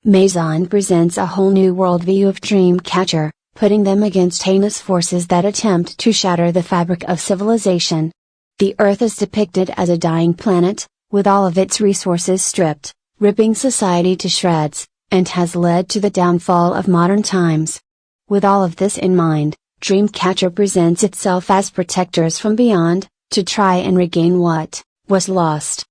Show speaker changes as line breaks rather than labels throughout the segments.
Maison presents a whole new worldview of Dreamcatcher, putting them against heinous forces that attempt to shatter the fabric of civilization. The Earth is depicted as a dying planet, with all of its resources stripped, ripping society to shreds, and has led to the downfall of modern times. With all of this in mind, Dreamcatcher presents itself as protectors from beyond, to try and regain what was lost.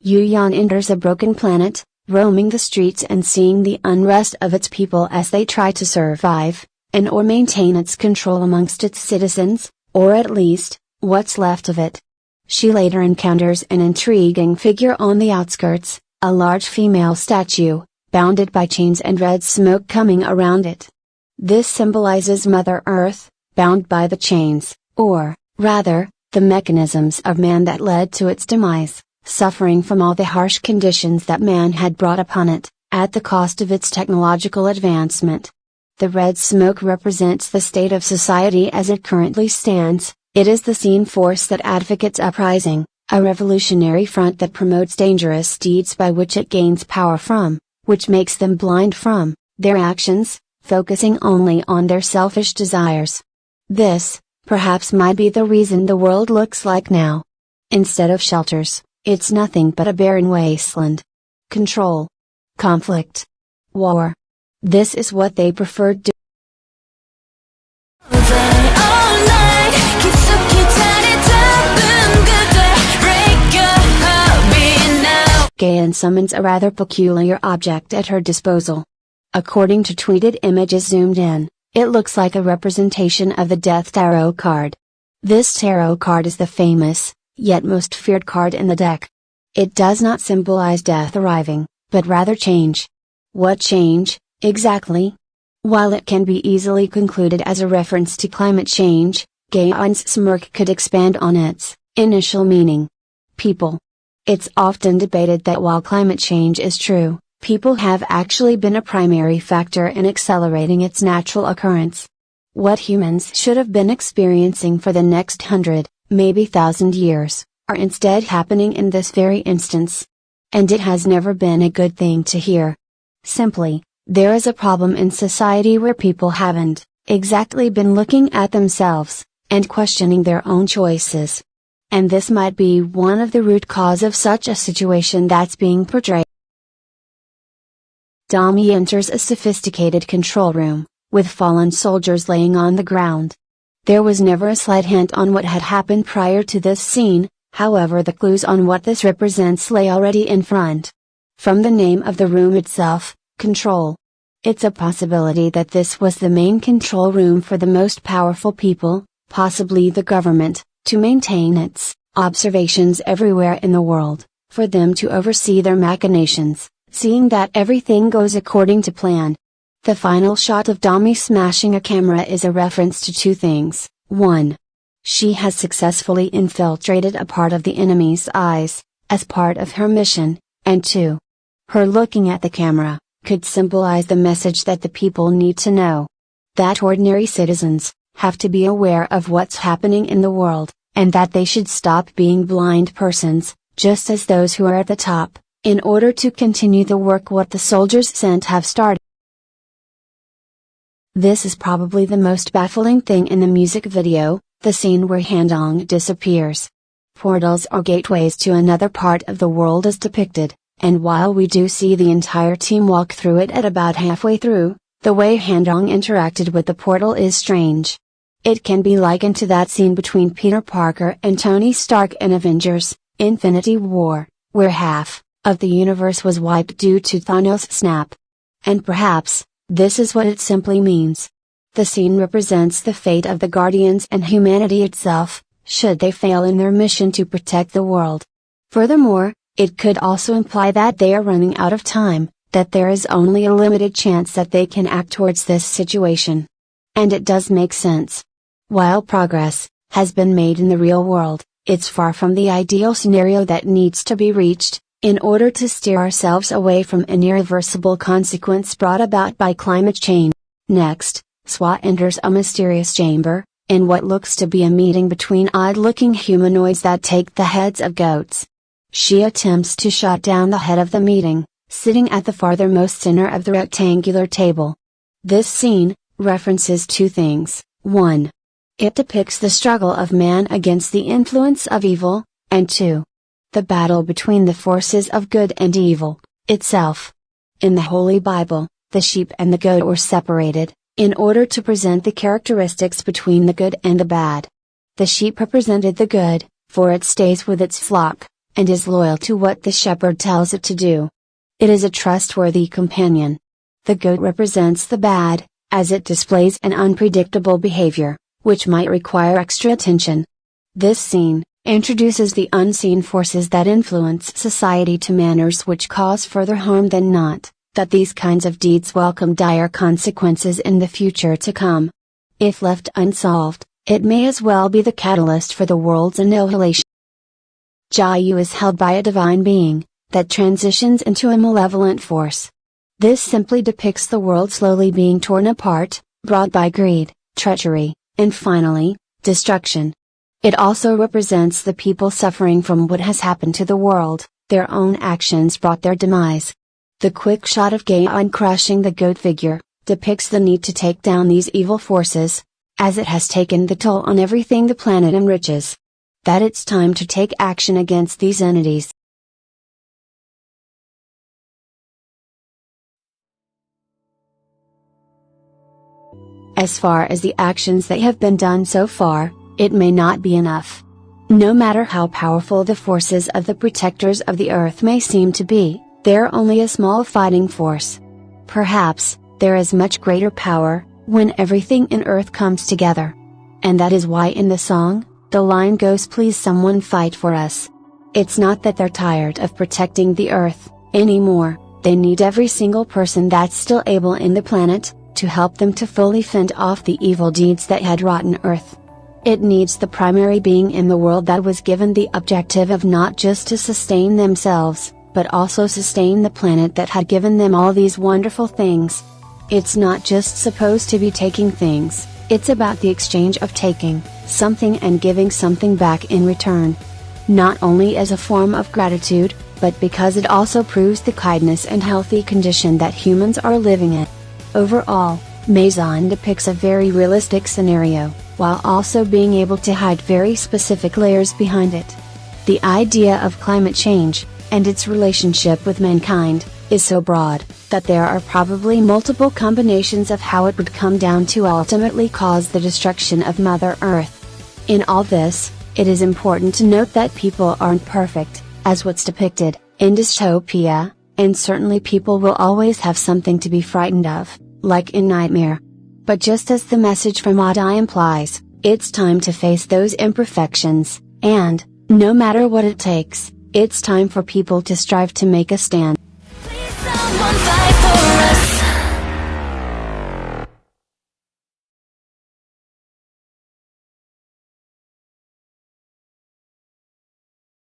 Yuyan enters a broken planet, roaming the streets and seeing the unrest of its people as they try to survive, and or maintain its control amongst its citizens, or at least, what's left of it. She later encounters an intriguing figure on the outskirts, a large female statue, bounded by chains and red smoke coming around it. This symbolizes Mother Earth, bound by the chains, or, rather, the mechanisms of man that led to its demise, suffering from all the harsh conditions that man had brought upon it, at the cost of its technological advancement. The red smoke represents the state of society as it currently stands. It is the seen force that advocates uprising, a revolutionary front that promotes dangerous deeds by which it gains power from, which makes them blind from, their actions, focusing only on their selfish desires. This, perhaps, might be the reason the world looks like now. Instead of shelters, it's nothing but a barren wasteland. Control. Conflict. War. This is what they preferred to. Gayan summons a rather peculiar object at her disposal. According to tweeted images zoomed in, it looks like a representation of the Death Tarot card. This tarot card is the famous, yet most feared card in the deck. It does not symbolize death arriving, but rather change. What change, exactly? While it can be easily concluded as a reference to climate change, Gayan's smirk could expand on its initial meaning. People. It's often debated that while climate change is true, people have actually been a primary factor in accelerating its natural occurrence. What humans should have been experiencing for the next 100, maybe 1,000 years, are instead happening in this very instance. And it has never been a good thing to hear. Simply, there is a problem in society where people haven't exactly been looking at themselves, and questioning their own choices. And this might be one of the root cause of such a situation that's being portrayed. Dami enters a sophisticated control room, with fallen soldiers laying on the ground. There was never a slight hint on what had happened prior to this scene, however the clues on what this represents lay already in front. From the name of the room itself, Control. It's a possibility that this was the main control room for the most powerful people, possibly the government, to maintain its observations everywhere in the world, for them to oversee their machinations, seeing that everything goes according to plan. The final shot of Dami smashing a camera is a reference to two things. 1. She has successfully infiltrated a part of the enemy's eyes, as part of her mission, and 2. Her looking at the camera, could symbolize the message that the people need to know. That ordinary citizens, have to be aware of what's happening in the world, and that they should stop being blind persons, just as those who are at the top, in order to continue the work what the soldiers sent have started. This is probably the most baffling thing in the music video, the scene where Handong disappears. Portals or gateways to another part of the world is depicted, and while we do see the entire team walk through it at about halfway through, the way Handong interacted with the portal is strange. It can be likened to that scene between Peter Parker and Tony Stark in Avengers: Infinity War, where half of the universe was wiped due to Thanos' snap. And perhaps, this is what it simply means. The scene represents the fate of the Guardians and humanity itself, should they fail in their mission to protect the world. Furthermore, it could also imply that they are running out of time, that there is only a limited chance that they can act towards this situation. And it does make sense. While progress has been made in the real world, it's far from the ideal scenario that needs to be reached, in order to steer ourselves away from an irreversible consequence brought about by climate change. Next, Swa enters a mysterious chamber, in what looks to be a meeting between odd-looking humanoids that take the heads of goats. She attempts to shut down the head of the meeting, sitting at the farthermost center of the rectangular table. This scene references two things. 1. It depicts the struggle of man against the influence of evil, and 2. The battle between the forces of good and evil, itself. In the Holy Bible, the sheep and the goat were separated, in order to present the characteristics between the good and the bad. The sheep represented the good, for it stays with its flock, and is loyal to what the shepherd tells it to do. It is a trustworthy companion. The goat represents the bad, as it displays an unpredictable behavior, which might require extra attention. This scene introduces the unseen forces that influence society to manners which cause further harm than not, that these kinds of deeds welcome dire consequences in the future to come. If left unsolved, it may as well be the catalyst for the world's annihilation. Jayu is held by a divine being, that transitions into a malevolent force. This simply depicts the world slowly being torn apart, brought by greed, treachery, and finally, destruction. It also represents the people suffering from what has happened to the world, their own actions brought their demise. The quick shot of Gaon crushing the goat figure, depicts the need to take down these evil forces, as it has taken the toll on everything the planet enriches. That it's time to take action against these entities. As far as the actions that have been done so far, it may not be enough. No matter how powerful the forces of the protectors of the earth may seem to be, they're only a small fighting force. Perhaps, there is much greater power, when everything in earth comes together. And that is why in the song, the line goes, "Please someone fight for us." It's not that they're tired of protecting the earth, anymore, they need every single person that's still able in the planet, to help them to fully fend off the evil deeds that had rotten earth. It needs the primary being in the world that was given the objective of not just to sustain themselves, but also sustain the planet that had given them all these wonderful things. It's not just supposed to be taking things, it's about the exchange of taking something and giving something back in return. Not only as a form of gratitude, but because it also proves the kindness and healthy condition that humans are living in. Overall, Maison depicts a very realistic scenario, while also being able to hide very specific layers behind it. The idea of climate change, and its relationship with mankind, is so broad, that there are probably multiple combinations of how it would come down to ultimately cause the destruction of Mother Earth. In all this, it is important to note that people aren't perfect, as what's depicted in dystopia, and certainly people will always have something to be frightened of, like in Nightmare. But just as the message from Oda implies, it's time to face those imperfections, and, no matter what it takes, it's time for people to strive to make a stand. Please someone